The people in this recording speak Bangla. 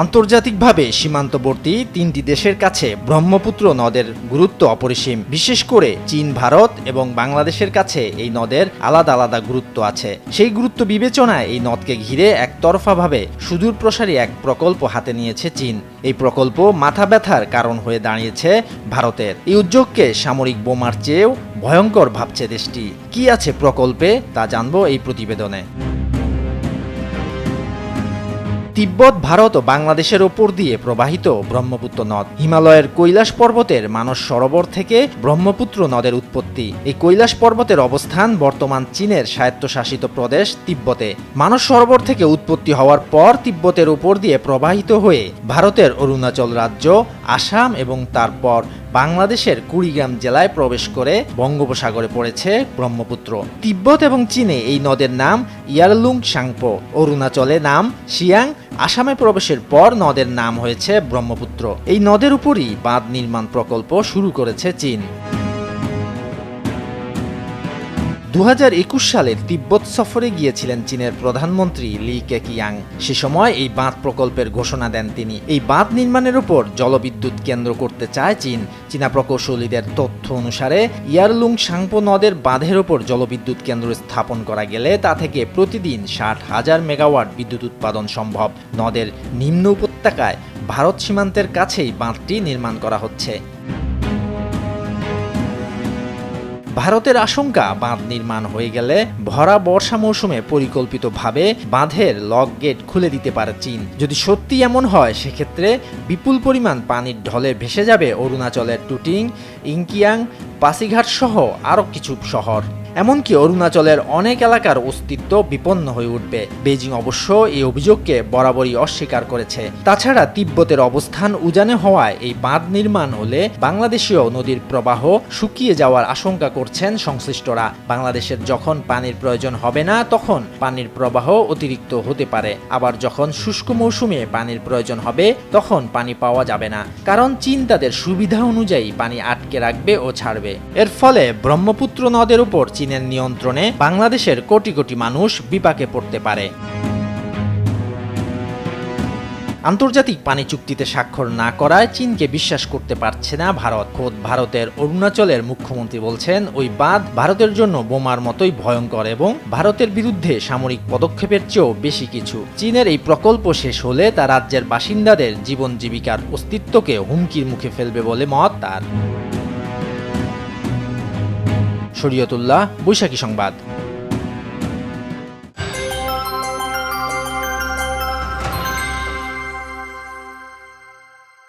আন্তর্জাতিকভাবে সীমান্তবর্তী তিনটি দেশের কাছে ব্রহ্মপুত্র নদের গুরুত্ব অপরিসীম। বিশেষ করে চীন, ভারত এবং বাংলাদেশের কাছে এই নদের আলাদা আলাদা গুরুত্ব আছে। সেই গুরুত্ব বিবেচনায় এই নদকে ঘিরে একতরফাভাবে সুদূর প্রসারী এক প্রকল্প হাতে নিয়েছে চীন। এই প্রকল্প মাথা ব্যথার কারণ হয়ে দাঁড়িয়েছে ভারতের। এই উদ্যোগকে সামরিক বোমার চেয়েও ভয়ঙ্কর ভাবছে দেশটি। কি আছে প্রকল্পে তা জানবো এই প্রতিবেদনে। তিব্বত, ভারত ও বাংলাদেশের ওপর দিয়ে প্রবাহিত ব্রহ্মপুত্র নদ। হিমালয়ের কৈলাস পর্বতের মানস সরোবর থেকে ব্রহ্মপুত্র নদের উৎপত্তি। এই কৈলাস পর্বতের অবস্থান বর্তমান চীনের স্বায়ত্তশাসিত প্রদেশ তিব্বতে। মানস সরোবর থেকে উৎপত্তি হওয়ার পর তিব্বতের উপর দিয়ে প্রবাহিত হয়ে ভারতের অরুণাচল রাজ্য, আসাম এবং তারপর বাংলাদেশের কুড়িগ্রাম জেলায় প্রবেশ করে বঙ্গোপসাগরে পড়েছে ব্রহ্মপুত্র। তিব্বত এবং চীনে এই নদের নাম ইয়ারলুং সাংপো, অরুণাচলে নাম সিয়াং, আসামে প্রবেশের পর নদের নাম হয়েছে ব্রহ্মপুত্র। এই নদের উপরই বাঁধ নির্মাণ প্রকল্প শুরু করেছে চীন। 2021 সালের তিব্বত সফরে গিয়েছিলেন চীনের প্রধানমন্ত্রী লি কেকিয়াং। সে সময় এই বাঁধ প্রকল্পের ঘোষণা দেন তিনি। এই বাঁধ নির্মাণের উপর জলবিদ্যুৎ কেন্দ্র করতে চায় চীন। চীনা প্রকৌশলীদের তথ্য অনুসারে ইয়ারলুং সাংপো নদের বাঁধের উপর জলবিদ্যুৎ কেন্দ্র স্থাপন করা গেলে তা থেকে প্রতিদিন 60,000 মেগাওয়াট বিদ্যুৎ উৎপাদন সম্ভব। নদের নিম্ন উপত্যকায় ভারত সীমান্তের কাছেই বাঁধটি নির্মাণ করা হচ্ছে। ভারতের আশঙ্কা, বাঁধ নির্মাণ হয়ে গেলে ভরা বর্ষা মৌসুমে পরিকল্পিতভাবে বাঁধের লক গেট খুলে দিতে পারে চীন। যদি সত্যি এমন হয়, সেক্ষেত্রে বিপুল পরিমাণ পানির ঢলে ভেসে যাবে অরুণাচলের টুটিং, ইংকিয়াং, পাসিঘাট সহ আরও কিছু শহর। এমনকি অরুণাচলের অনেক এলাকার অস্তিত্ব বিপন্ন হয়ে উঠবে। বেজিং অবশ্য এই অভিযোগকে বরাবরই অস্বীকার করেছে। তাছাড়া তিব্বতের অবস্থান উজানে হওয়ায় এই বাঁধ নির্মাণ হলে বাংলাদেশীয় নদীর প্রবাহ শুকিয়ে যাওয়ার আশঙ্কা করছেন সংশ্লিষ্টরা। বাংলাদেশের যখন পানির প্রয়োজন হবে না, তখন পানির প্রবাহ অতিরিক্ত হতে পারে। আবার যখন শুষ্ক মৌসুমে পানির প্রয়োজন হবে, তখন পানি পাওয়া যাবে না, কারণ চীন তাদের সুবিধা অনুযায়ী পানি আটকে রাখবে ও ছাড়বে। এর ফলে ব্রহ্মপুত্র নদের উপর চীনের নিয়ন্ত্রণে বাংলাদেশের কোটি কোটি মানুষ বিপাকে পড়তে পারে। আন্তর্জাতিক পানি চুক্তিতে স্বাক্ষর না করায় চীনকে বিশ্বাস করতে পারছে না ভারত। খোদ ভারতের অরুণাচলের মুখ্যমন্ত্রী বলছেন, ওই বাঁধ ভারতের জন্য বোমার মতোই ভয়ঙ্কর এবং ভারতের বিরুদ্ধে সামরিক পদক্ষেপের চেয়েও বেশি কিছু। চীনের এই প্রকল্প শেষ হলে তা রাজ্যের বাসিন্দাদের জীবন জীবিকার অস্তিত্বকে হুমকির মুখে ফেলবে বলে মত তার। শরীয়তুল্লাহ, বৈশাখী সংবাদ।